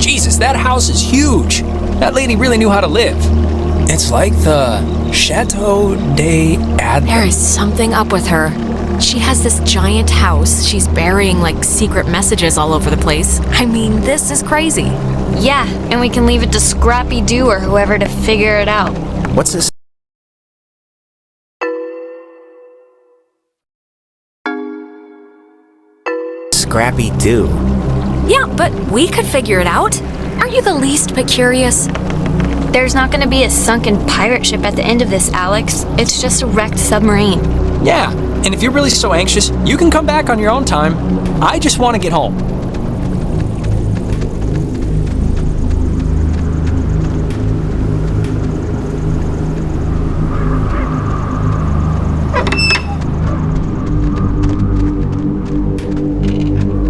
Jesus, that house is huge. That lady really knew how to live. It's like the Chateau de Adler. There is something up with her. She has this giant house. She's burying, like, secret messages all over the place. I mean, this is crazy. Yeah, and we can leave it to Scrappy Doo or whoever to figure it out. What's this? Scrappy Doo. Yeah, but we could figure it out. Aren't you the least bit curious? There's not gonna be a sunken pirate ship at the end of this, Alex. It's just a wrecked submarine. Yeah, and if you're really so anxious, you can come back on your own time. I just want to get home.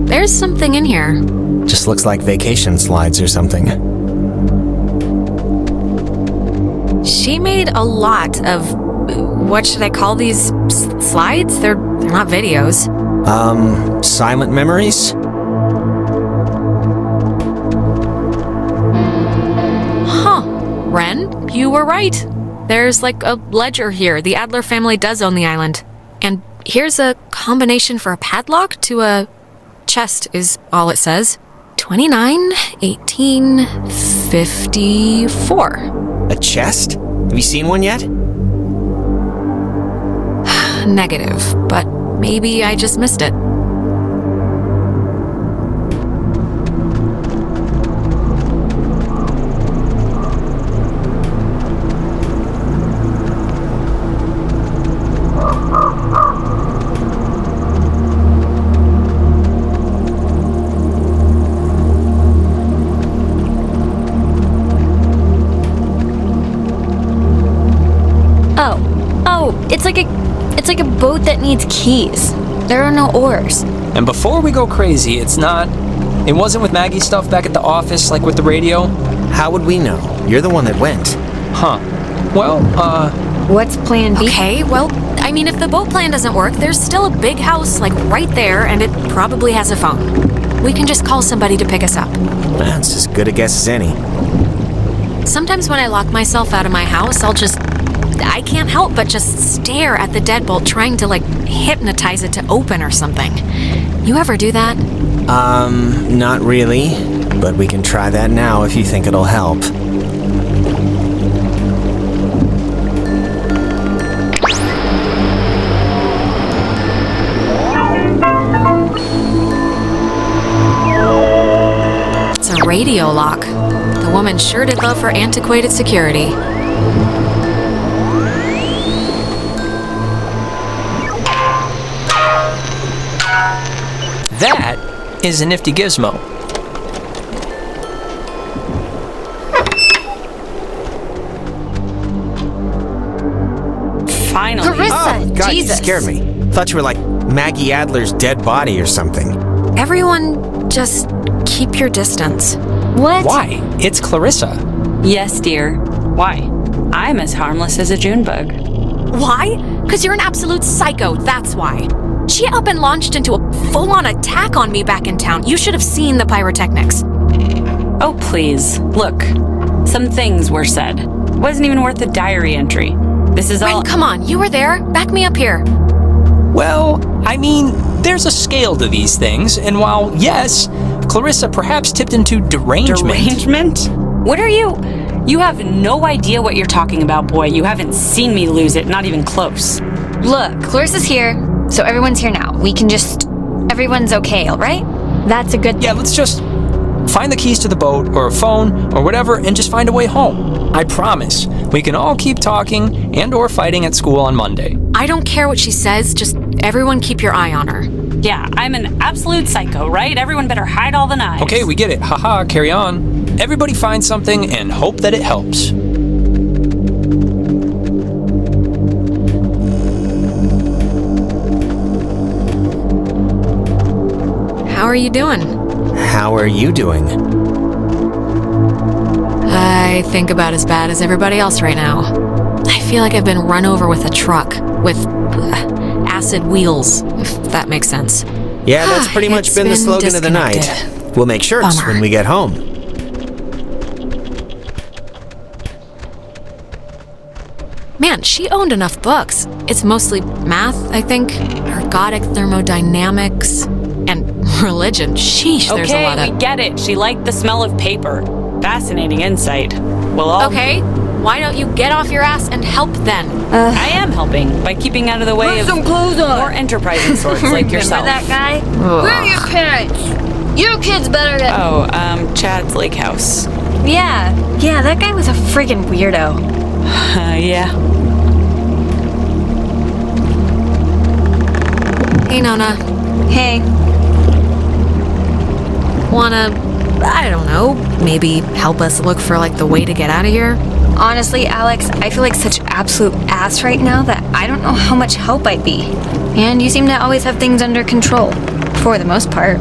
There's something in here. Just looks like vacation slides or something. She made a lot of, what should I call these, slides? They're not videos. Silent memories? Huh. Ren, you were right. There's like a ledger here. The Adler family does own the island. And here's a combination for a padlock to a chest is all it says. 29, 18, 54. A chest? Have you seen one yet? Negative, but maybe I just missed it. It's like a boat that needs keys. There are no oars. And before we go crazy, it wasn't with Maggie's stuff back at the office, like with the radio? How would we know? You're the one that went. Huh. Well, What's plan B? Okay, well, I mean, if the boat plan doesn't work, there's still a big house, like, right there, and it probably has a phone. We can just call somebody to pick us up. That's as good a guess as any. Sometimes when I lock myself out of my house, I can't help but just stare at the deadbolt, trying to, like, hypnotize it to open or something. You ever do that? Not really. But we can try that now if you think it'll help. It's a radio lock. The woman sure did love her antiquated security. that is a nifty gizmo. Finally. Oh, God, Jesus. you scared me. Thought you were like Maggie Adler's dead body or something. Everyone, just keep your distance. What? Why? It's Clarissa. Yes, dear. Why? I'm as harmless as a June bug. Why? Because you're an absolute psycho, that's why. She up and launched into a full-on attack on me back in town. You should have seen the pyrotechnics. Oh, please. Look, some things were said. Wasn't even worth the diary entry. This is all— Ren, come on, you were there. Back me up here. Well, I mean, there's a scale to these things, and while, yes, Clarissa perhaps tipped into derangement. Derangement? What are you? You have no idea what you're talking about, boy. You haven't seen me lose it, not even close. Look, Clarissa's here, so everyone's here now. We can just... Everyone's okay, all right? That's a good thing. Yeah, let's just find the keys to the boat, or a phone, or whatever, and just find a way home. I promise, we can all keep talking and or fighting at school on Monday. I don't care what she says, just everyone keep your eye on her. Yeah, I'm an absolute psycho, right? Everyone better hide all the knives. Okay, we get it. Haha, carry on. Everybody find something and hope that it helps. How are you doing? How are you doing? I think about as bad as everybody else right now. I feel like I've been run over with a truck with acid wheels, if that makes sense. Yeah, that's pretty much been the slogan of the night. disconnected. We'll make shirts Bummer. when we get home. Man, she owned enough books. It's mostly math, I think, ergodic thermodynamics, and religion. Sheesh, there's a lot Okay, of... we get it. She liked the smell of paper. Fascinating insight. We'll all... Okay, why don't you get off your ass and help then? I am helping by keeping out of the way of more enterprising sorts like yourself. Remember that guy? Where are your parents? Your kid's better than... Oh, Chad's lake house. Yeah, that guy was a friggin' weirdo. Yeah. Hey, Nona. Hey, Wanna, I don't know, maybe help us look for, like, the way to get out of here? honestly, Alex, I feel like such absolute ass right now that I don't know how much help I'd be. And you seem to always have things under control, for the most part.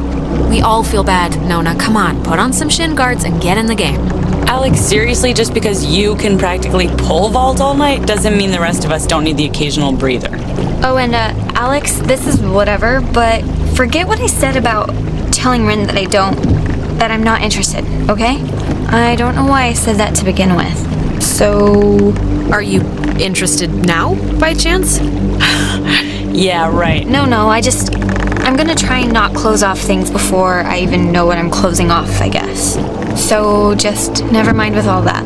We all feel bad, Nona. Come on, put on some shin guards and get in the game. Alex, seriously, just because you can practically pole vault all night doesn't mean the rest of us don't need the occasional breather. Oh, and Alex, this is whatever, but forget what I said about telling Rin that I'm not interested, okay? I don't know why I said that to begin with. So... Are you interested now, by chance? Yeah, right. No, I'm gonna try and not close off things before I even know what I'm closing off, I guess. So just never mind with all that.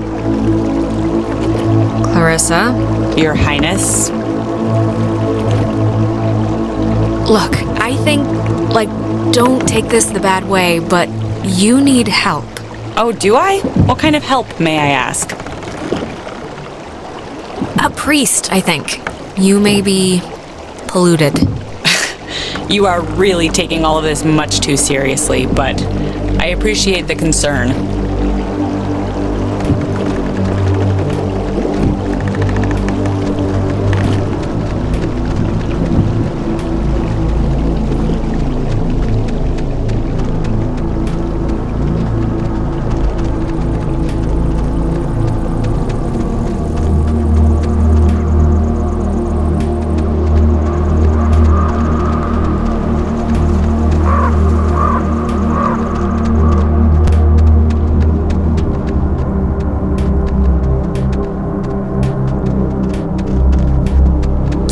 Clarissa? Your Highness. Look, I think, don't take this the bad way, but you need help. Oh, do I? What kind of help, may I ask? A priest, I think. You may be polluted. You are really taking all of this much too seriously, but I appreciate the concern.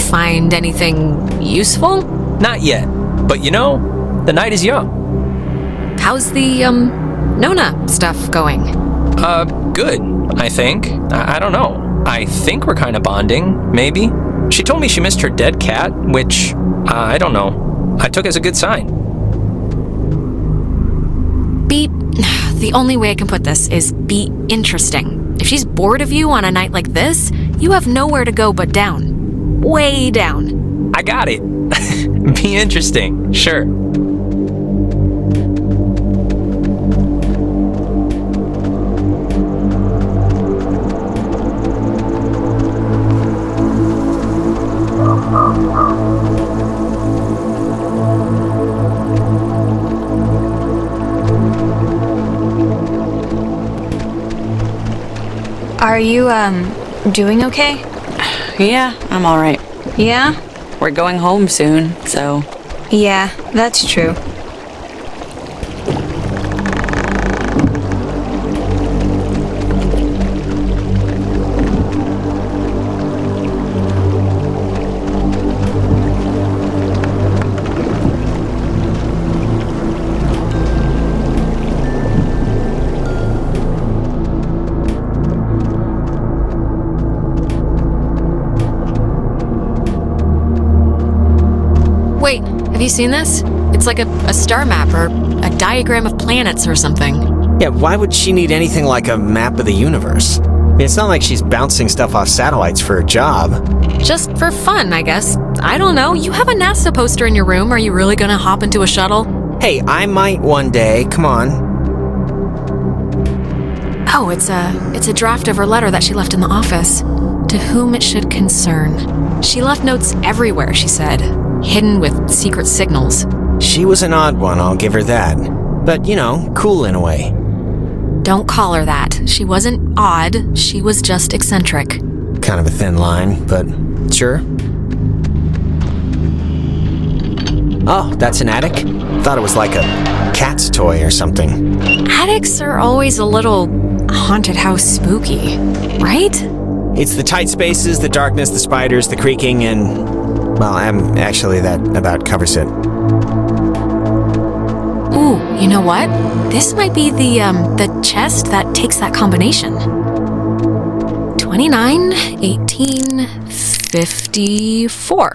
Find anything useful? Not yet. But the night is young. How's the, Nona stuff going? Good, I think. I don't know. I think we're kind of bonding, maybe. She told me she missed her dead cat, which, I don't know. I took as a good sign. The only way I can put this is be interesting. If she's bored of you on a night like this, you have nowhere to go but down. Way down. I got it. Be interesting, sure. Are you, doing okay? Yeah, I'm all right. Yeah? We're going home soon, so... Yeah, that's true. Wait, have you seen this? It's like a star map or a diagram of planets or something. Yeah, why would she need anything like a map of the universe? I mean, it's not like she's bouncing stuff off satellites for a job. Just for fun, I guess. I don't know. You have a NASA poster in your room. Are you really gonna hop into a shuttle? Hey, I might one day. Come on. Oh, it's a draft of her letter that she left in the office. To whom it should concern. She left notes everywhere, she said. Hidden with secret signals. She was an odd one, I'll give her that. But, cool in a way. Don't call her that. She wasn't odd, she was just eccentric. Kind of a thin line, but sure. Oh, that's an attic? Thought it was like a cat's toy or something. Attics are always a little haunted house spooky, right? It's the tight spaces, the darkness, the spiders, the creaking, and... well, actually, that about covers it. Ooh, you know what? This might be the chest that takes that combination. 29, 18, 54.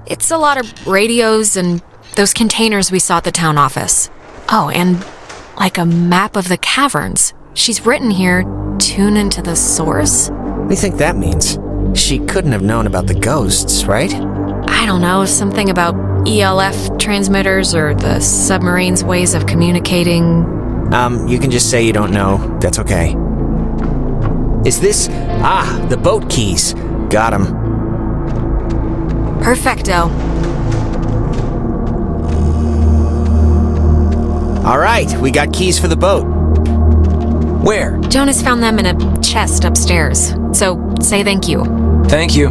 It's a lot of radios and those containers we saw at the town office. Oh, and like a map of the caverns. She's written here, tune into the source. What do you think that means? She couldn't have known about the ghosts, right? I don't know, something about ELF transmitters or the submarine's ways of communicating. You can just say you don't know. That's okay. Is this... the boat keys. Got 'em. Perfecto. All right, we got keys for the boat. Where? Jonas found them in a chest upstairs, so say thank you. Thank you.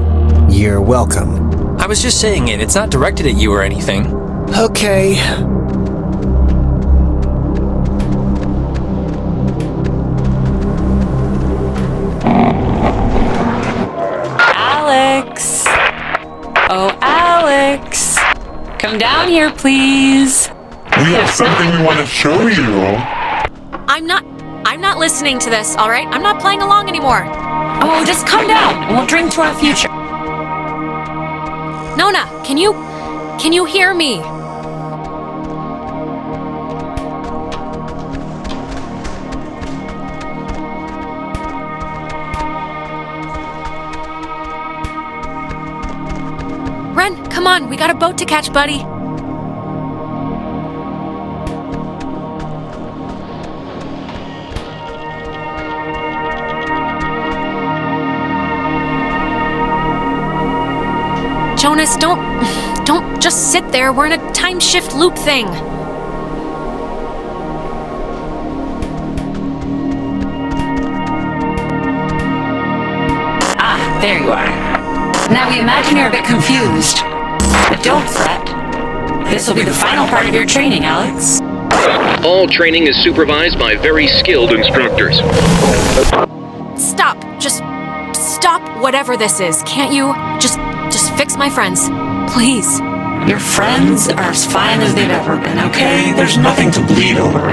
You're welcome. I was just saying it. It's not directed at you or anything. Okay. Alex! Oh, Alex! Come down here, please. We have something we want to show you. I'm not listening to this, all right? I'm not playing along anymore. Oh, just come down and we'll drink to our future. Nona, can you hear me? Ren, come on, we got a boat to catch, buddy. Jonas, don't just sit there. We're in a time shift loop thing. Ah, there you are. Now we imagine you're a bit confused. But don't fret. This will be the final part of your training, Alex. All training is supervised by very skilled instructors. Stop. Just stop whatever this is. Can't you? Just fix my friends. Please. Your friends are as fine as they've ever been, okay? There's nothing to bleed over.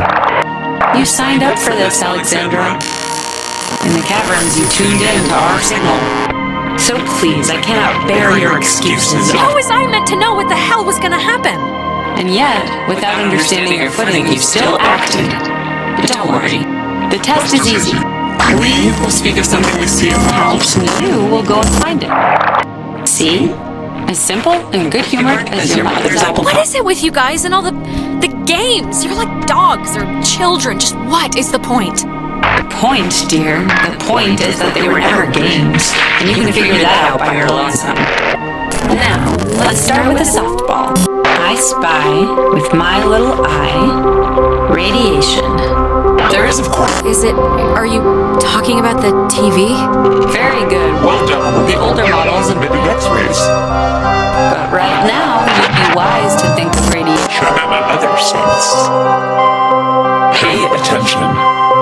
You signed up for this, Alexandra. In the caverns, you tuned in to our signal. So please, I cannot bear your excuses. How was I meant to know what the hell was gonna happen? And yet, without understanding your footing, you still acted. But don't worry. The test is easy. We will speak of something we see in the house, and you will go and find it. See? As simple and good-humored as your mother's apple pie. What is it with you guys and all the games? You're like dogs or children. Just what is the point? The point, dear, the point is that they were never games, and you can figure that out by your lonesome. Now, let's start with a softball. I spy, with my little eye, radiation. There is, of course. Are you talking about the TV? Very good. Well done. The older models and the X-rays. But right now, you'd be wise to think of radiation. In another sense. Pay attention.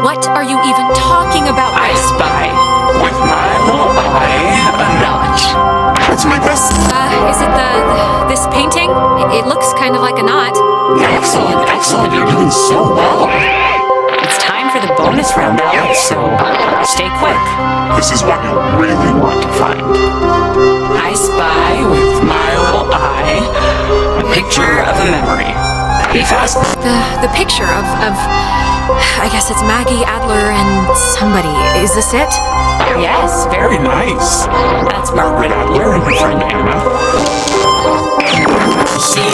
What are you even talking about? I spy, With my little eye, a knot. it's my best. Is it this painting? It looks kind of like a knot. Excellent, excellent. You're doing so well. It's time for the bonus round, Alex, so stay quick. This is what you really want to find. I spy, with my little eye, a picture of a memory. Be fast. The picture of I guess it's Maggie, Adler, and somebody. Is this it? Yes, Very nice. that's Margaret Adler and her friend Anna. See,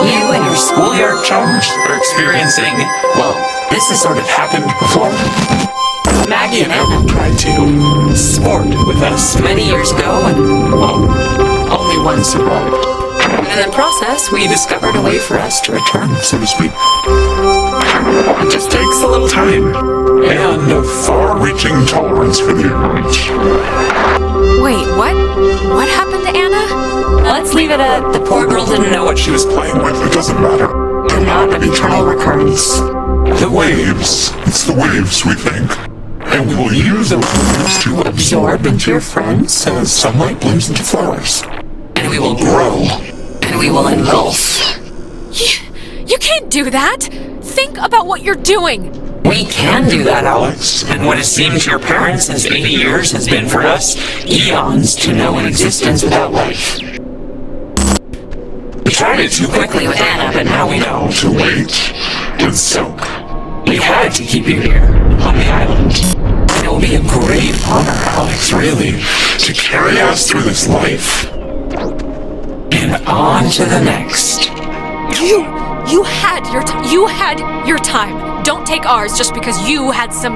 You and your schoolyard chums are experiencing, well, this has sort of happened before. Maggie and Anna tried to sport with us many years ago, and well, only one survived. And in the process, we discovered a way for us to return, so to speak. It just takes a little time and a far-reaching tolerance for the ignorant. Wait, what? What happened to Anna? Let's leave it at the poor girl didn't know what What she was playing with, it doesn't matter. They're not an eternal recurrence. The waves. It's the waves, we think. And we will use those waves to absorb into your friends as sunlight blooms into flowers. And we will Grow. and we will engulf. You can't do that! Think about what you're doing! We can do that, Alex. And what has seemed to your parents as 80 years has been for us eons to know an existence without life. We tried it too quickly with Anna, but now we know. To wait and soak. We had to keep you here, on the island. And it will be a great honor, Alex, Really, to carry us through this life. and on to the next. You had your time. Don't take ours just because you had some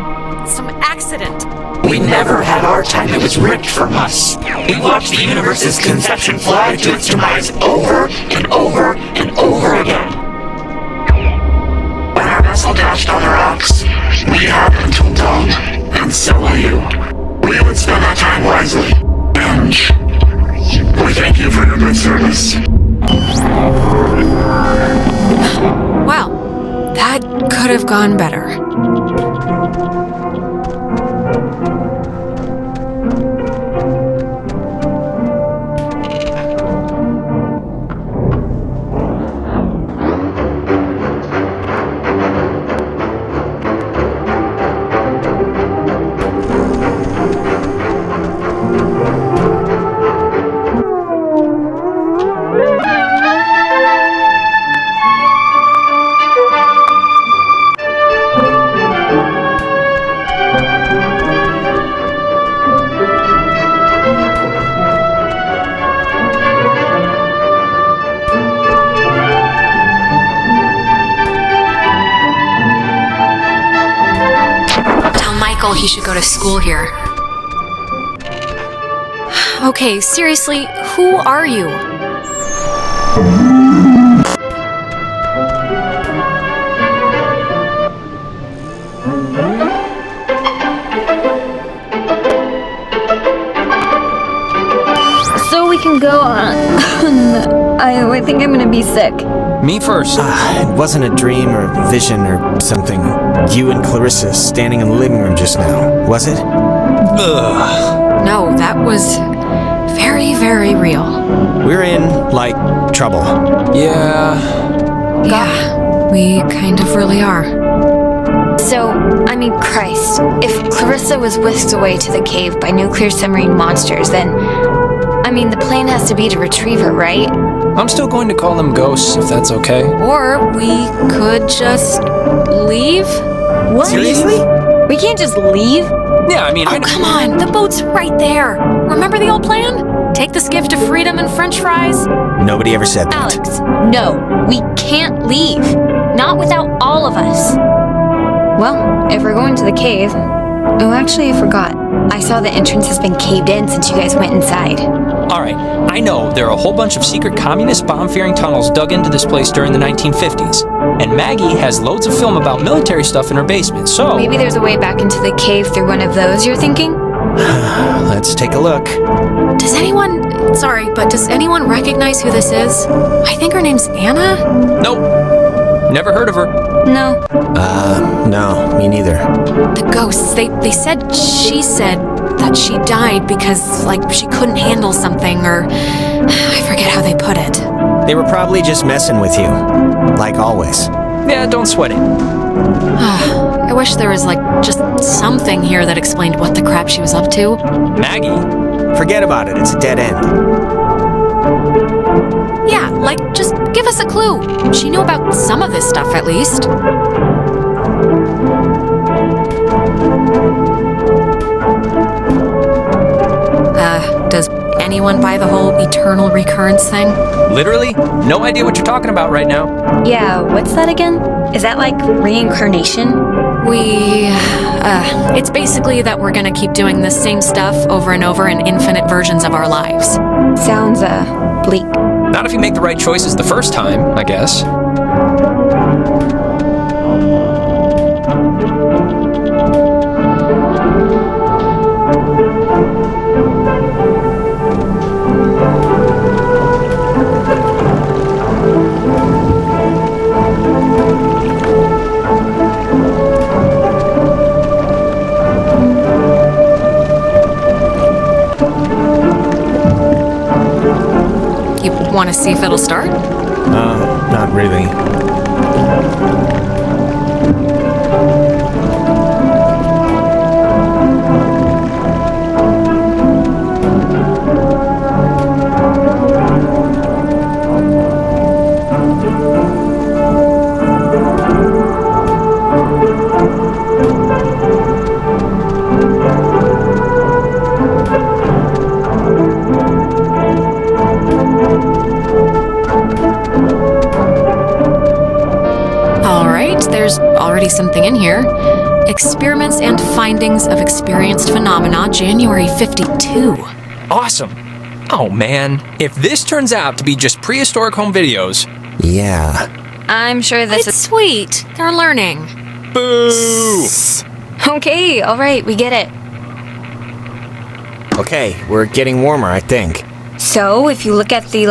accident. We never had our time. It was ripped from us. We watched the universe's conception fly to its demise over and over and over again. When our vessel dashed on the rocks, We had until dawn, and so will you. We would spend our time wisely, and we thank you for your good service. Well, that could have gone better. He should go to school here. Okay, seriously, who are you? So we can go on. I think I'm gonna be sick. Me first. It wasn't a dream or vision or something. You and Clarissa standing in the living room just now, was it? Ugh. No, that was very, very real. We're in, like, trouble. Yeah. Yeah, we kind of really are. So, I mean, Christ, if Clarissa was whisked away to the cave by nuclear submarine monsters, then, I mean, the plan has to be to retrieve her, right? I'm still going to call them ghosts, if that's okay. Or we could just leave? What? Seriously? We can't just leave? Yeah, I mean, Oh, come on, the boat's right there. Remember the old plan? Take the skiff to freedom and french fries? Nobody ever said that. Alex, no, we can't leave. Not without all of us. Well, if we're going to the cave... Oh, actually, I forgot. I saw the entrance has been caved in since you guys went inside. All right, I know there are a whole bunch of secret communist bomb-fearing tunnels dug into this place during the 1950s. And Maggie has loads of film about military stuff in her basement, so... Maybe there's a way back into the cave through one of those, you're thinking? Let's take a look. Does anyone recognize who this is? I think her name's Anna? Nope. Never heard of her. No. No, me neither. The ghosts, she said that she died because, like, she couldn't handle something, or I forget how they put it. They were probably just messing with you. Like always. Yeah, don't sweat it. I wish there was, like, just something here that explained what the crap she was up to. Maggie? Forget about it, it's a dead end. Yeah, like, just give us a clue. She knew about some of this stuff, at least. Does anyone buy the whole eternal recurrence thing? Literally? No idea what you're talking about right now. Yeah, what's that again? Is that like reincarnation? It's basically that we're gonna keep doing the same stuff over and over in infinite versions of our lives. Sounds, bleak. Not if you make the right choices the first time, I guess. You want to see if it'll start? Not really. All right, there's already something in here. Experiments and Findings of Experienced Phenomena, January 52. Awesome. Oh man, if this turns out to be just prehistoric home videos. Yeah. I'm sure this It's sweet. They're learning. Boo! is... Okay, alright, we get it. Okay, we're getting warmer, I think. So, if you look at the,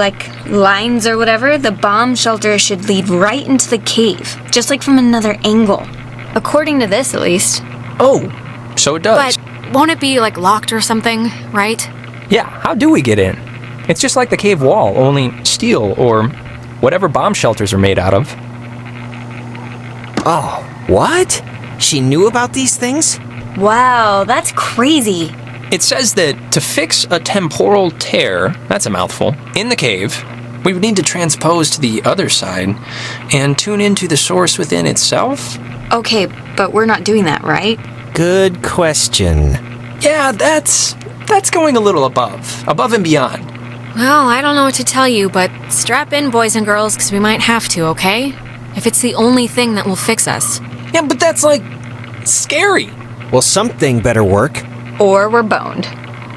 lines or whatever, the bomb shelter should lead right into the cave, just like from another angle. According to this, at least. Oh, so it does. But won't it be, locked or something, right? Yeah, how do we get in? It's just like the cave wall, only steel or whatever bomb shelters are made out of. Oh, what? She knew about these things? Wow, that's crazy. It says that to fix a temporal tear, that's a mouthful, in the cave, we would need to transpose to the other side and tune into the source within itself? Okay, but we're not doing that, right? Good question. Yeah, that's going a little above and beyond. Well, I don't know what to tell you, but strap in, boys and girls, because we might have to, okay? If it's the only thing that will fix us. Yeah, but that's scary. Well, something better work. Or we're boned.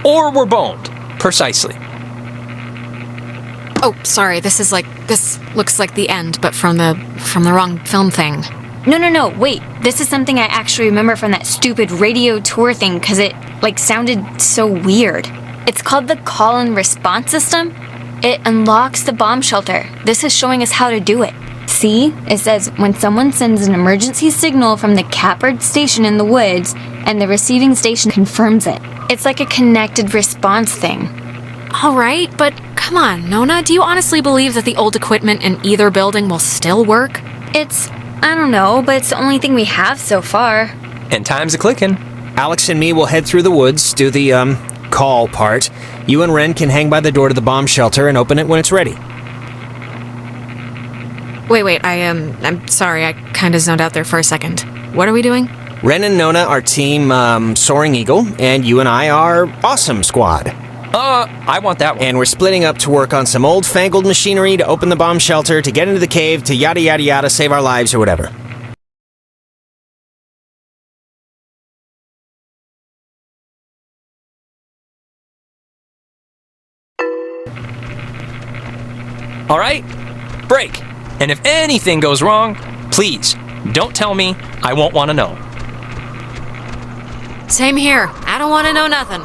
Or we're boned. Precisely. Oh, sorry, this looks like the end, but from the wrong film thing. No, wait. This is something I actually remember from that stupid radio tour thing, because it, sounded so weird. It's called the call and response system. It unlocks the bomb shelter. This is showing us how to do it. See? It says, when someone sends an emergency signal from the Catbird station in the woods, and the receiving station confirms it. It's like a connected response thing. All right, but come on, Nona, do you honestly believe that the old equipment in either building will still work? I don't know, but it's the only thing we have so far. And time's a-clicking. Alex and me will head through the woods, do the, call part. You and Ren can hang by the door to the bomb shelter and open it when it's ready. Wait, I'm sorry, I kind of zoned out there for a second. What are we doing? Ren and Nona are team, Soaring Eagle, and you and I are Awesome Squad. I want that one. And we're splitting up to work on some old-fangled machinery to open the bomb shelter, to get into the cave, to yada yada yada, save our lives or whatever. All right? Break. And if anything goes wrong, please, don't tell me. I won't want to know. Same here. I don't want to know nothing.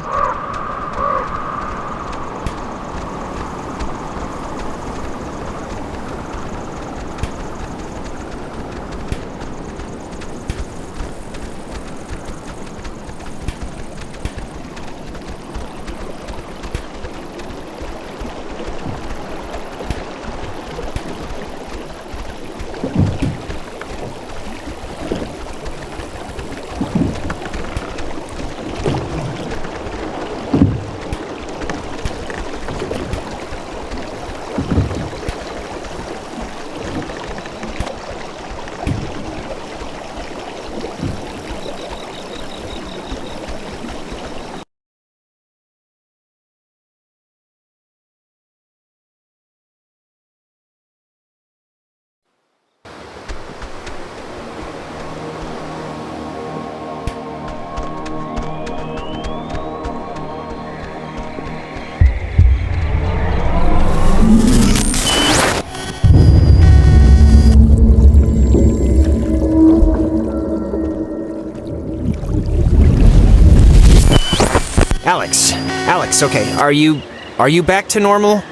Alex, okay, are you back to normal?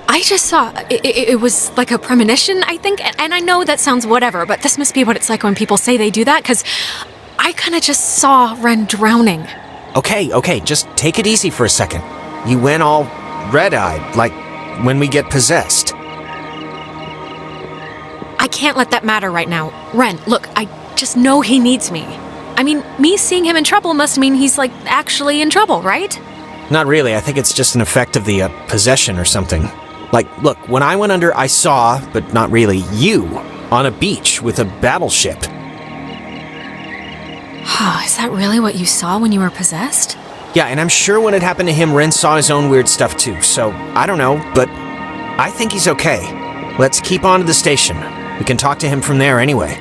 I just saw, it was like a premonition, I think, and I know that sounds whatever, but this must be what it's like when people say they do that, because I kind of just saw Ren drowning. Okay, just take it easy for a second. You went all red-eyed, like when we get possessed. I can't let that matter right now. Ren, look, I just know he needs me. I mean, me seeing him in trouble must mean he's, like, actually in trouble, right? Not really, I think it's just an effect of the possession or something. Like, look, when I went under, I saw, but not really, you on a beach with a battleship. Is that really what you saw when you were possessed? Yeah, and I'm sure when it happened to him, Ren saw his own weird stuff too, so I don't know, but I think he's okay. Let's keep on to the station. We can talk to him from there anyway.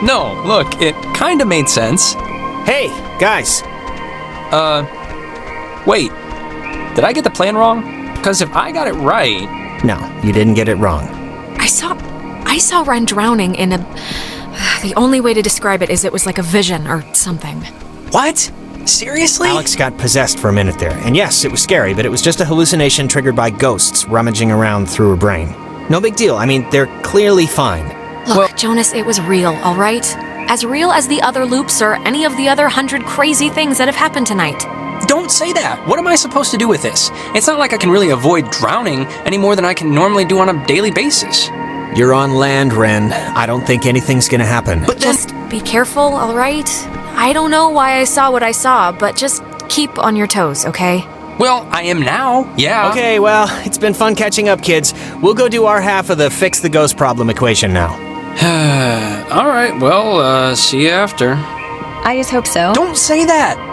No, look, it kinda made sense. Hey, guys! Wait. Did I get the plan wrong? Because if I got it right... No, you didn't get it wrong. I saw Ren drowning in a... The only way to describe it is it was like a vision or something. What? Seriously? Alex got possessed for a minute there, and yes, it was scary, but it was just a hallucination triggered by ghosts rummaging around through her brain. No big deal, I mean, they're clearly fine. Look, Jonas, it was real, all right? As real as the other loops or any of the other 100 crazy things that have happened tonight. Don't say that. What am I supposed to do with this? It's not like I can really avoid drowning any more than I can normally do on a daily basis. You're on land, Ren. I don't think anything's gonna happen. But then... Just be careful, all right? I don't know why I saw what I saw, but just keep on your toes, okay? Well, I am now, yeah. Okay, well, it's been fun catching up, kids. We'll go do our half of the fix the ghost problem equation now. Alright, well, see you after. I just hope so. Don't say that!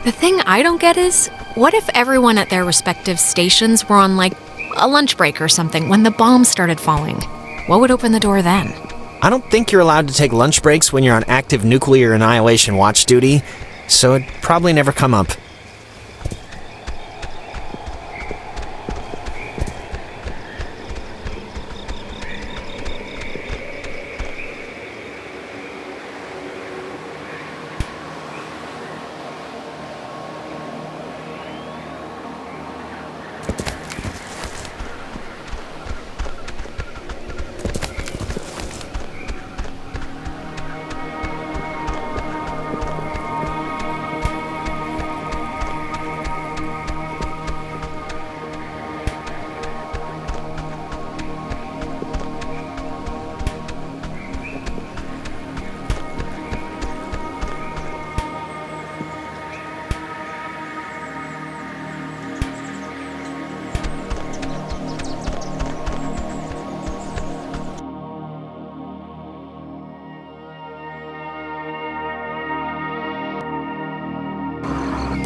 The thing I don't get is, what if everyone at their respective stations were on, like, a lunch break or something when the bombs started falling? What would open the door then? I don't think you're allowed to take lunch breaks when you're on active nuclear annihilation watch duty, so it'd probably never come up.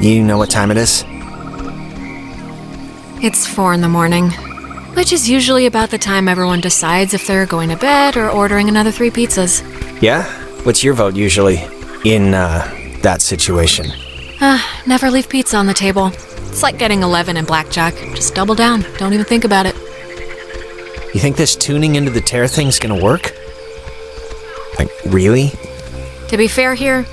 You know what time it is? It's 4 in the morning, which is usually about the time everyone decides if they're going to bed or ordering another 3 pizzas. Yeah? What's your vote usually in, that situation? Never leave pizza on the table. It's like getting 11 in blackjack. Just double down. Don't even think about it. You think this tuning into the tear thing's gonna work? Like, really? To be fair here,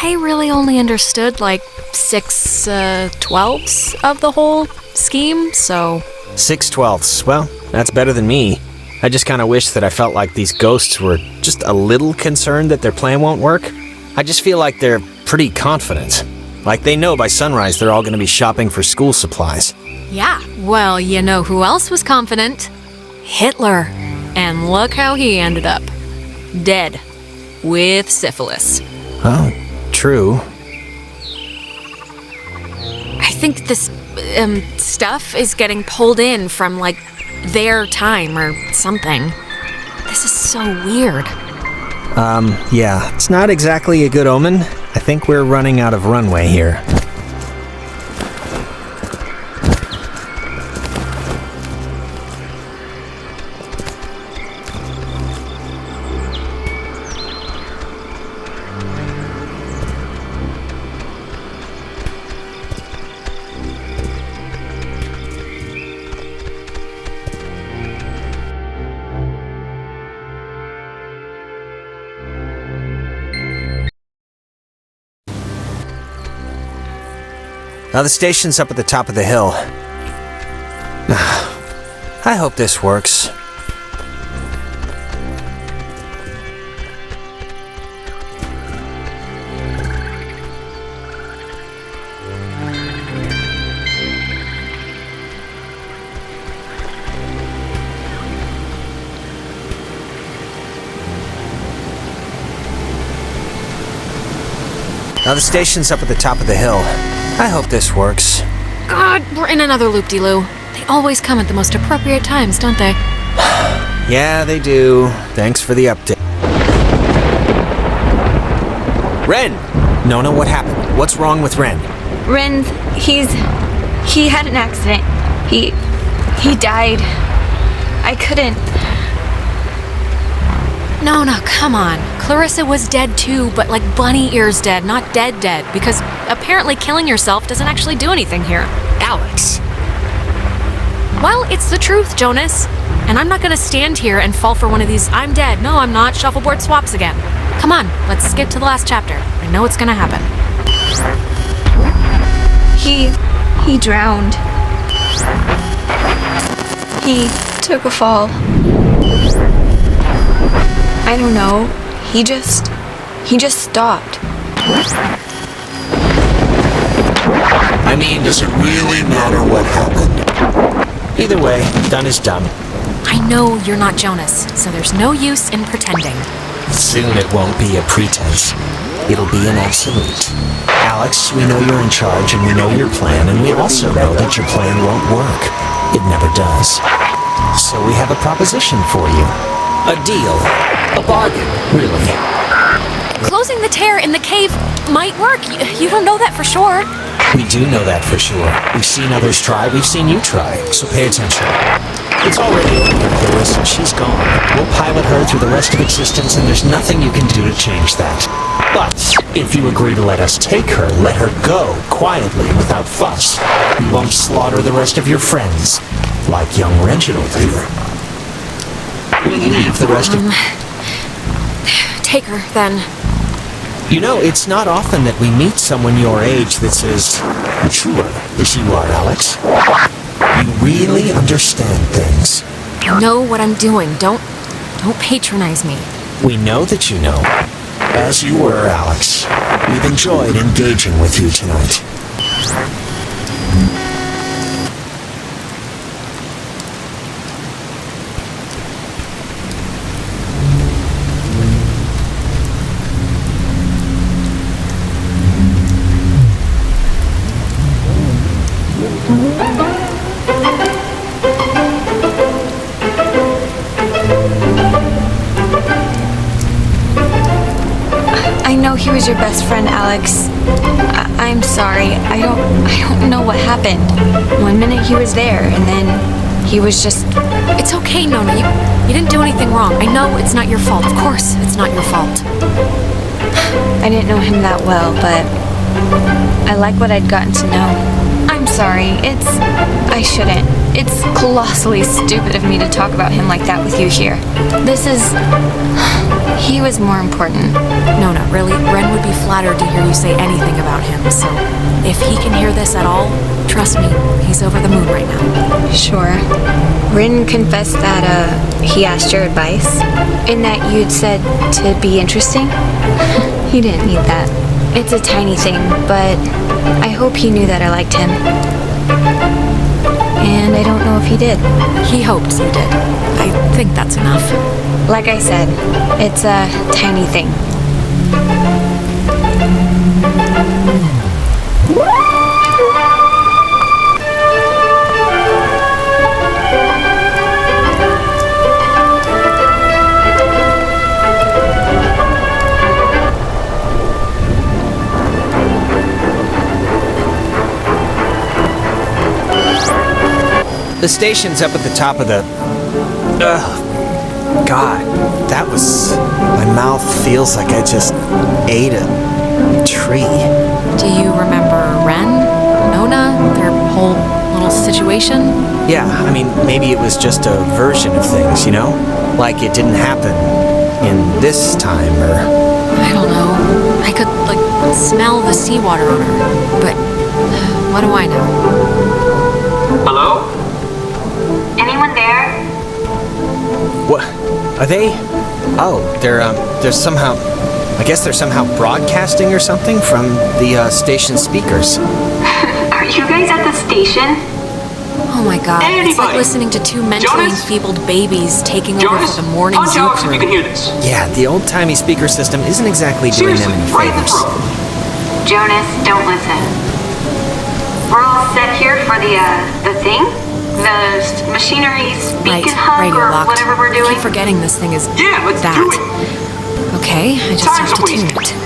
I really only understood like 6/12 of the whole scheme, so... 6/12. Well, that's better than me. I just kinda wish that I felt like these ghosts were just a little concerned that their plan won't work. I just feel like they're pretty confident. Like they know by sunrise they're all gonna be shopping for school supplies. Yeah, well, you know who else was confident? Hitler. And look how he ended up. Dead. With syphilis. Oh, true. I think this, stuff is getting pulled in from, like, their time or something. This is so weird. Yeah, it's not exactly a good omen. I think we're running out of runway here. Now the station's up at the top of the hill. I hope this works. Now the station's up at the top of the hill. I hope this works. God, we're in another loop-de-loo. They always come at the most appropriate times, don't they? Yeah, they do. Thanks for the update. Ren! Nona, what happened? What's wrong with Ren? Ren, he had an accident. He died. I couldn't. No, come on. Clarissa was dead too, but like bunny ears dead, not dead, because apparently killing yourself doesn't actually do anything here. Alex! Well, it's the truth, Jonas. And I'm not gonna stand here and fall for one of these I'm dead, no I'm not, shuffleboard swaps again. Come on, let's skip to the last chapter. I know it's gonna happen. He drowned. He took a fall. I don't know. He just stopped. I mean, does it really matter what happened? Either way, done is done. I know you're not Jonas, so there's no use in pretending. Soon it won't be a pretense. It'll be an absolute. Alex, we know you're in charge and we know your plan, and we also know that your plan won't work. It never does. So we have a proposition for you. A deal. A bargain, really. Closing the tear in the cave might work. You don't know that for sure. We do know that for sure. We've seen others try, we've seen you try, so pay attention. It's already open for Clarissa, she's gone. We'll pilot her through the rest of existence, and there's nothing you can do to change that. But if you agree to let us take her, let her go, quietly, without fuss. We won't slaughter the rest of your friends, like young Reginald here. We'll leave the rest of... Take her, then. You know, it's not often that we meet someone your age that's as mature as you are, Alex. You really understand things. I know what I'm doing. Don't patronize me. We know that you know. As you were, Alex. We've enjoyed engaging with you tonight. I know he was your best friend, Alex, I'm sorry. I don't know what happened. One minute he was there, and then he was just... It's okay, Nona. You didn't do anything wrong. I know it's not your fault. Of course, it's not your fault. I didn't know him that well, but I like what I'd gotten to know. I'm sorry. I shouldn't. It's colossally stupid of me to talk about him like that with you here. He was more important. Nona, really, Ren would be flattered to hear you say anything about him, so if he can hear this at all, trust me, he's over the moon right now. Sure. Rin confessed that, he asked your advice, and that you'd said to be interesting. He didn't need that. It's a tiny thing, but I hope he knew that I liked him. And I don't know if he did. He hoped you did. I think that's enough. Like I said, it's a tiny thing. The station's up at the top of the... God, that was... My mouth feels like I just ate a tree. Do you remember Ren? Nona? Their whole little situation? Yeah, I mean, maybe it was just a version of things, you know? Like it didn't happen in this time, or... I don't know. I could, smell the seawater on her, but what do I know? Hello? Anyone there? What? Are they? Oh, they're somehow... I guess they're somehow broadcasting or something from the station speakers. Are you guys at the station? Oh my god, it's like Anybody? listening to two mentally Jonas? enfeebled babies taking over Jonas, for the morning punch zoo Alex if you can crew. hear this. Yeah, the old-timey speaker system isn't exactly doing Seriously, them any right in the favors. throat. Jonas, don't listen. We're all set here for the thing? The machinery Right, speak and hug radio or locked. whatever we're I doing? keep forgetting this thing is Yeah, let's that. do it. Okay, I just Time's have to a tune waste. it.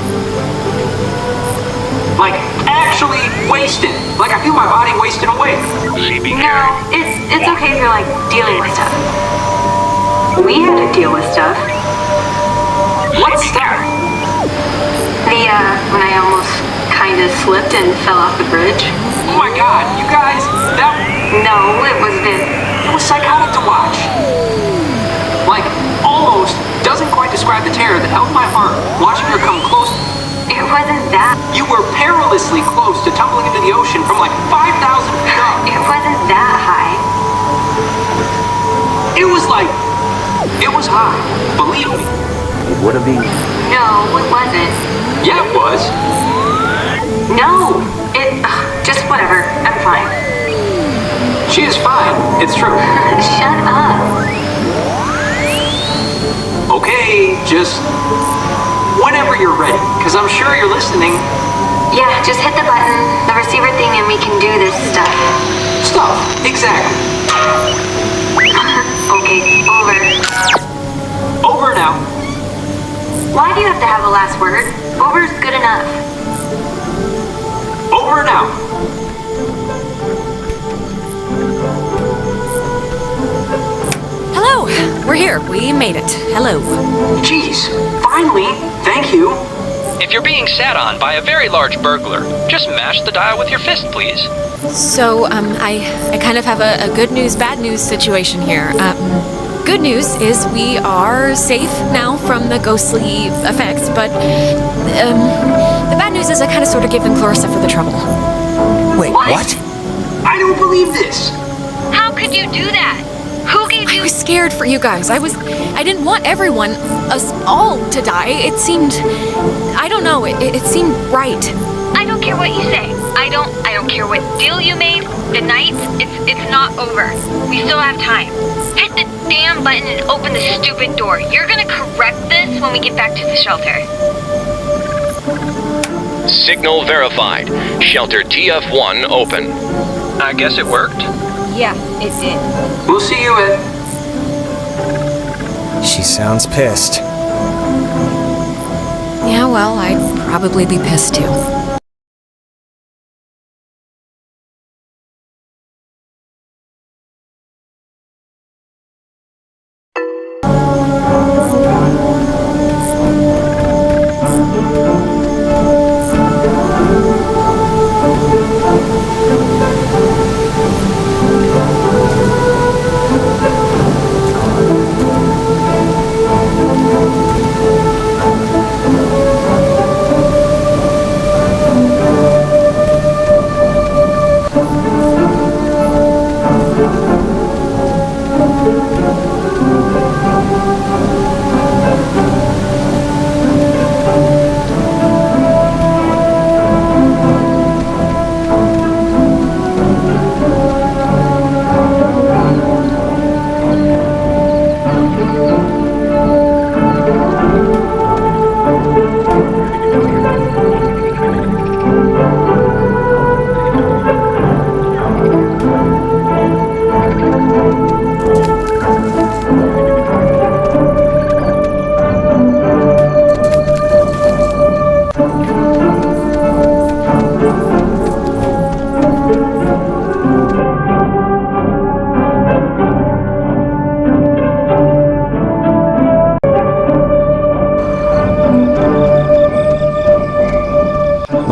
Like, actually wasted. Like, I feel my body wasting away. No, it's okay if you're dealing with stuff. We had to deal with stuff. What stuff? When I almost kinda slipped and fell off the bridge. Oh my god, you guys, that No, it was this. it was psychotic to watch. Like, almost doesn't quite describe the terror that held my heart watching her come close. It wasn't that. You were perilously close to tumbling into the ocean from 5,000 feet up. It wasn't that high. It was high. Believe me. No, it wasn't. Yeah, it was. No, just whatever. I'm fine. She is fine. It's true. Shut up. Okay, just whenever you're ready, because I'm sure you're listening. Yeah, just hit the button, the receiver thing, and we can do this stuff. Stuff. Exactly. Okay, over. Over now. Why do you have to have the last word? Over's good enough. Over now. Hello, we're here. We made it. Hello. Jeez. Finally. Thank you. If you're being sat on by a very large burglar, just mash the dial with your fist, please. So, I kind of have a good news, bad news situation here. Good news is we are safe now from the ghostly effects, but the bad news is I kind of sort of gave them Clarissa for the trouble. Wait, what? I don't believe this. How could you do that? Who gave I was scared for you guys. I didn't want everyone, us all, to die. It seemed, I don't know, it seemed right. I don't care what you say. I don't care what deal you made. The night, it's not over. We still have time. Hit the damn button and open the stupid door. You're gonna correct this when we get back to the shelter. Signal verified. Shelter TF1 open. I guess it worked. Yeah, it did. We'll see you at... She sounds pissed. Yeah, well, I'd probably be pissed too.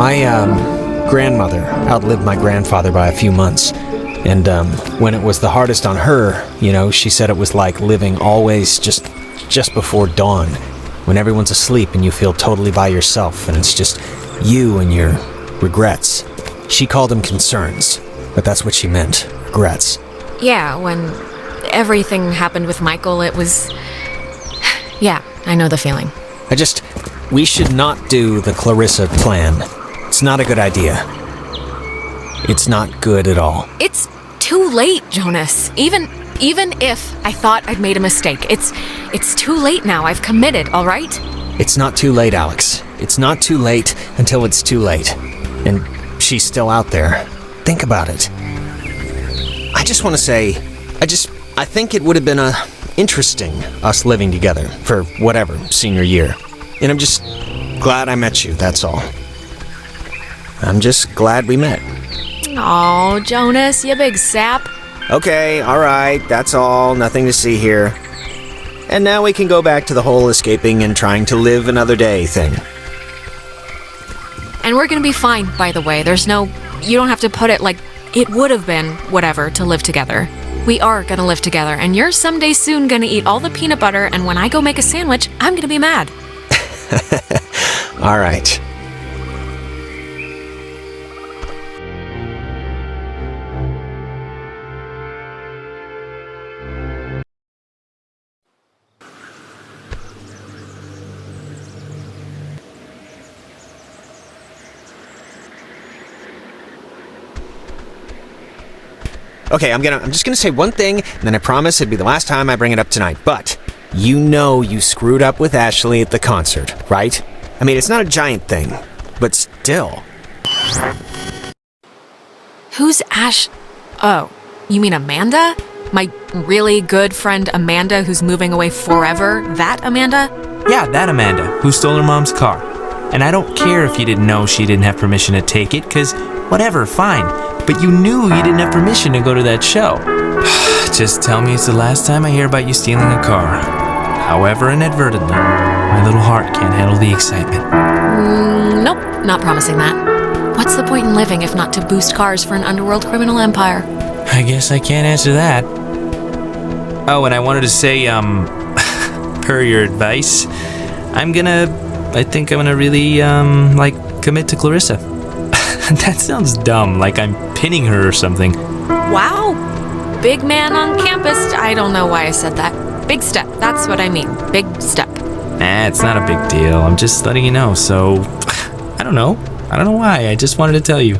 My, grandmother outlived my grandfather by a few months. And, when it was the hardest on her, she said it was like living always just before dawn, when everyone's asleep and you feel totally by yourself, and it's just you and your regrets. She called them concerns, but that's what she meant, regrets. Yeah, when everything happened with Michael, it was... Yeah, I know the feeling. We should not do the Clarissa plan. It's not a good idea. It's not good at all. It's too late, Jonas. Even if I thought I'd made a mistake, it's too late now. I've committed, all right? It's not too late, Alex. It's not too late until it's too late. And she's still out there. Think about it. I just want to say, I think it would have been interesting us living together for whatever, senior year. And I'm just glad I met you, that's all. I'm just glad we met. Oh, Jonas, you big sap. Okay, alright, that's all, nothing to see here. And now we can go back to the whole escaping and trying to live another day thing. And we're gonna be fine, by the way. You don't have to put it like it would have been whatever to live together. We are gonna live together, and you're someday soon gonna eat all the peanut butter, and when I go make a sandwich, I'm gonna be mad. Alright. Okay, I'm just gonna say one thing, and then I promise it'd be the last time I bring it up tonight. But you screwed up with Ashley at the concert, right? I mean, it's not a giant thing, but still. Who's Ash? Oh, you mean Amanda? My really good friend Amanda who's moving away forever? That Amanda? Yeah, that Amanda, who stole her mom's car. And I don't care if you didn't know she didn't have permission to take it, cause whatever, fine. But you knew you didn't have permission to go to that show. Just tell me it's the last time I hear about you stealing a car. However inadvertently, my little heart can't handle the excitement. Nope, not promising that. What's the point in living if not to boost cars for an underworld criminal empire? I guess I can't answer that. Oh, and I wanted to say, per your advice, I think I'm gonna really, commit to Clarissa. That sounds dumb, like I'm pinning her or something. Wow, big man on campus. I don't know why I said that. Big step, that's what I mean, big step. Nah, it's not a big deal, I'm just letting you know, so... I don't know why, I just wanted to tell you.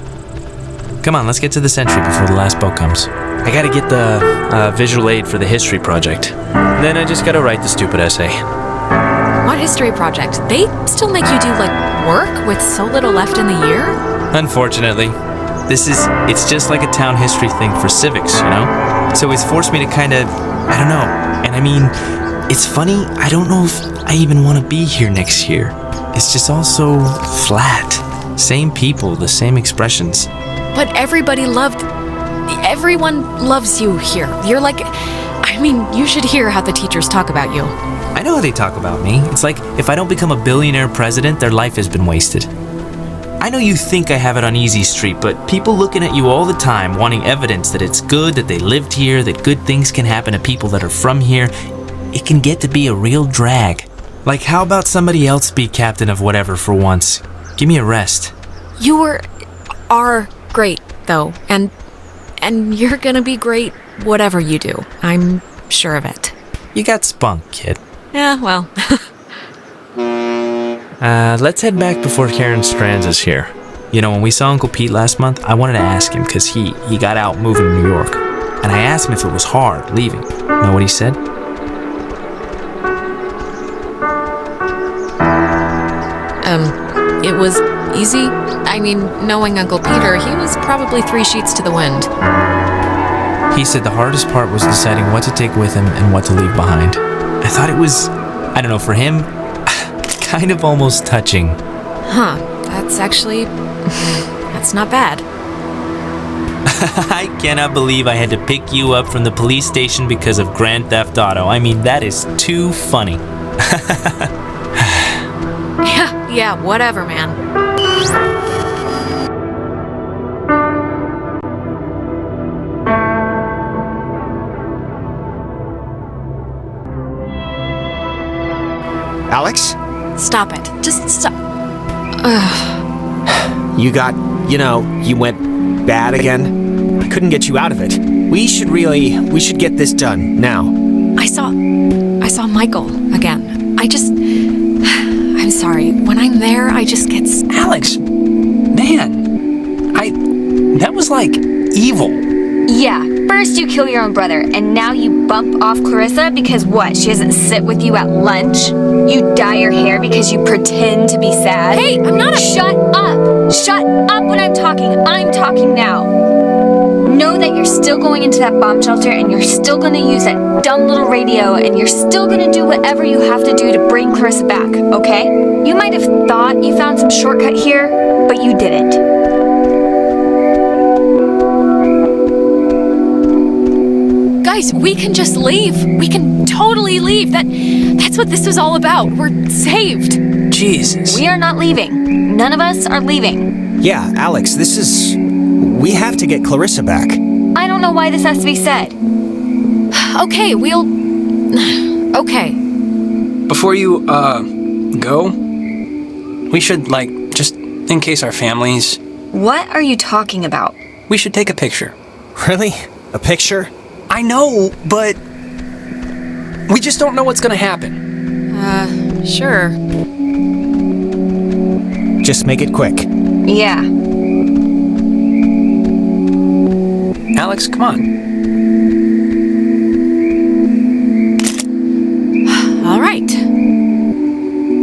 Come on, let's get to the Sentry before the last boat comes. I gotta get the visual aid for the history project. Then I just gotta write the stupid essay. What history project? They still make you do, work with so little left in the year? Unfortunately. It's just like a town history thing for civics, So it's forced me to I don't know. And I mean, it's funny, I don't know if I even want to be here next year. It's just all so flat. Same people, the same expressions. But everyone loves you here. You're you should hear how the teachers talk about you. I know how they talk about me. It's like, if I don't become a billionaire president, their life has been wasted. I know you think I have it on easy street, but people looking at you all the time, wanting evidence that it's good that they lived here, that good things can happen to people that are from here, it can get to be a real drag. Like, how about somebody else be captain of whatever for once? Give me a rest. You are great, though, and you're gonna be great whatever you do. I'm sure of it. You got spunk, kid. Yeah, well... Let's head back before Karen Strands is here. When we saw Uncle Pete last month, I wanted to ask him because he got out moving to New York. And I asked him if it was hard leaving. Know what he said? It was easy. I mean, knowing Uncle Peter, he was probably 3 sheets to the wind. He said the hardest part was deciding what to take with him and what to leave behind. I thought it was, I don't know, for him, kind of almost touching. Huh, that's not bad. I cannot believe I had to pick you up from the police station because of Grand Theft Auto. I mean, that is too funny. Yeah, whatever, man. Alex? Stop it. Just stop. You got, you went bad again? I couldn't get you out of it. We should get this done, now. I saw Michael again. I'm sorry. When I'm there, I just get... Alex, man, that was like evil. Yeah, first you kill your own brother, and now you bump off Clarissa because what? She doesn't sit with you at lunch? You dye your hair because you pretend to be sad? Hey, I'm not a... Shut up! Shut up when I'm talking! I'm talking now! Know that you're still going into that bomb shelter, and you're still gonna use that dumb little radio, and you're still gonna do whatever you have to do to bring Clarissa back, okay? You might have thought you found some shortcut here, but you didn't. Guys, we can just leave. We can totally leave. That's what this was all about. We're saved. Jesus. We are not leaving. None of us are leaving. Yeah, Alex, we have to get Clarissa back. I don't know why this has to be said. Okay, Okay. Before you, go, we should, just in case our families... What are you talking about? We should take a picture. Really? A picture? I know, but we just don't know what's gonna happen. Sure. Just make it quick. Yeah. Alex, come on. All right.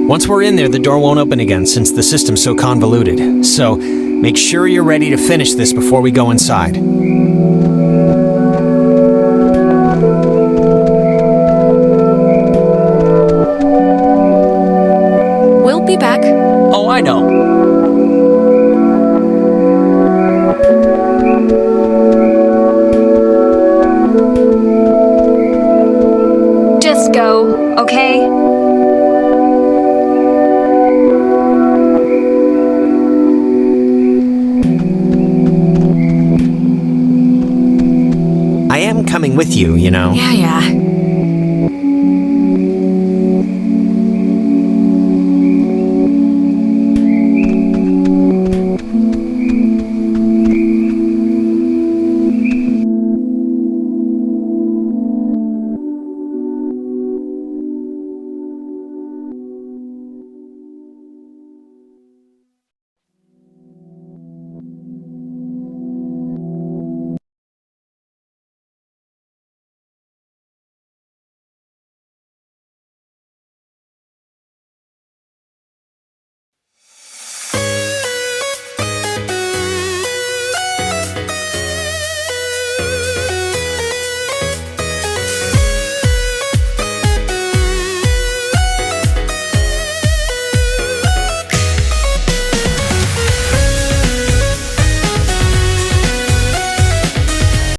Once we're in there, the door won't open again since the system's so convoluted. So, make sure you're ready to finish this before we go inside. We'll be back. Oh, I know. Just go, okay? I am coming with you, Yeah.